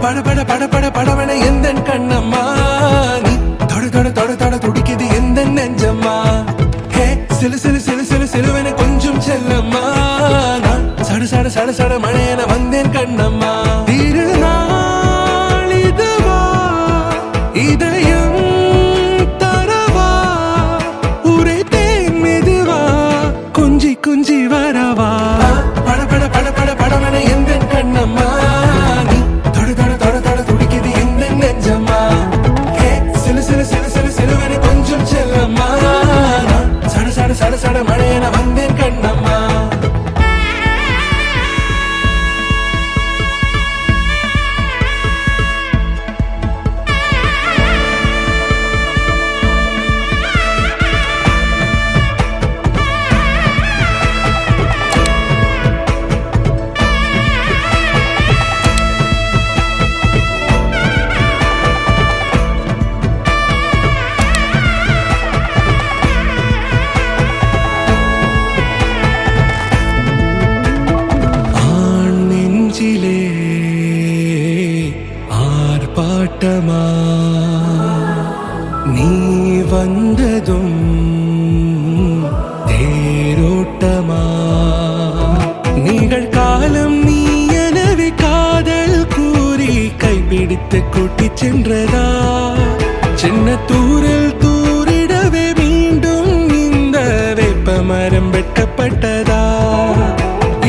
பட பட பட பட படவன எந்தன் கண்ணம்மா நீ தொட தொட தொட தொட துடிக்குது எந்த நெஞ்சம்மா ஹே சிலு சிலு சிலு சிலு சிலுவன கொஞ்சம் செல்லம்மா நான் சட சட சட சட மழையன வந்தேன் கண்ணம்மா திருநாள் இதுவா இதயம் தரவா உரைத்தேன் மெதுவா கொஞ்சி கொஞ்சி வரவா பட பட பட பட படவன எந்தன் கண்ணம்மா நீ தொட தொட தொட தொட துடிக்குது எந்த நெஞ்சம்மா ஹே சிலு சிலு சிலு சிலு சிலுவன கொஞ்சம் செல்லம்மா நான் சட சட சட சட மழையன வந்தேன் கண்ணம்மா ஆர்ப்பாட்டமா நீ வந்ததும் தேரோட்டமா நிகழ்காலம் நீ எனவே காதல் கூறி கைப்பிடித்து கூட்டிச் சென்றதா சின்ன தூரல் தூரிடவே மீண்டும் இந்த வேப்ப மரம் வெட்டப்பட்டதா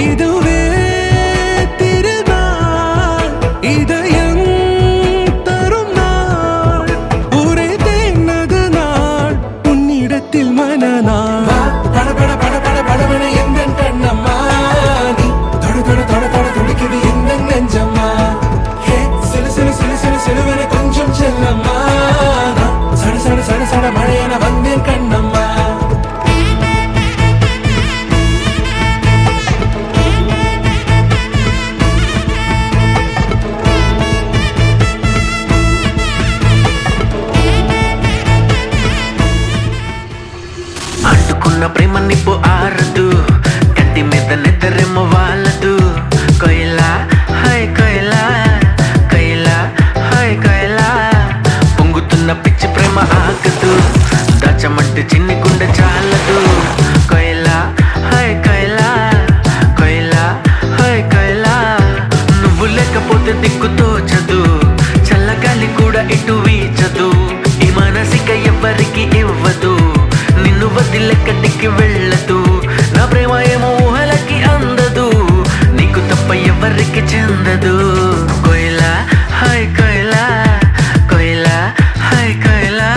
இதுவே திருநாள் இதயம் தரும் நாள் உரைத்தேனது நாள் உன்னிடத்தில் மனநாள் பட பட பட பட படவன எந்தன் கண்ணம்மா நீ தொட தொட தொட தொட துடிக்குது எந்த நெஞ்சம்மா ஹே சிலு சிலு சிலு சிலு சிலுவன கொஞ்சம் செல்லம்மா நான் சட சட சட சட மழையன வந்தேன் கண்ணம்மா అంటుకున్న ప్రేమ నిప్పు ఆరదు కంటి మీద నిద్రేమో వాళ్ళదు కొయిలా హై కొయిలా కొయిలా హై కొయిలా పొంగుతున్న పిచ్చి ప్రేమ ఆగదు దాచమంటే చిన్ని గుండె చాలదు కొయిలా హై కొయిలా కొయిలా హై కొయిలా నువ్వు లేకపోతే దిక్కు తోచదు చల్లగాలి కూడా ఇటు వీచదు ఈ మానసిక ఎవ్వరికి ఇవ్వదు నిన్ను వదిలెక్కడికి వెళ్ళదు నా ప్రేమ ఏమో ఊహలకి అందదు నీకు తప్ప ఎవరికి చెందదు కొయిలా హై కొయిలా కొయిలా హై కొయిలా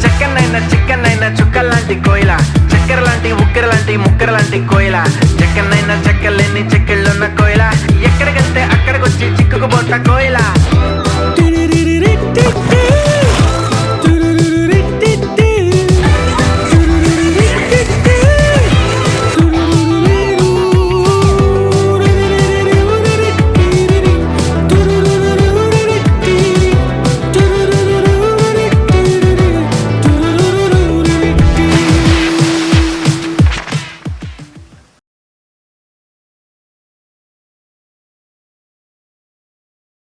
చక్కనైనా చిక్కనైనా చుక్కలాంటి కోయిలా చక్కెర లాంటి ఉక్కెర లాంటి ముక్కెర లాంటి కోయిలా చక్కనైనా చెక్కలేని చెక్కిళ్ళున్న కోయిలా ఎక్కడికంటే అక్కడికొచ్చి చిక్కుకుపోతా కోయిలా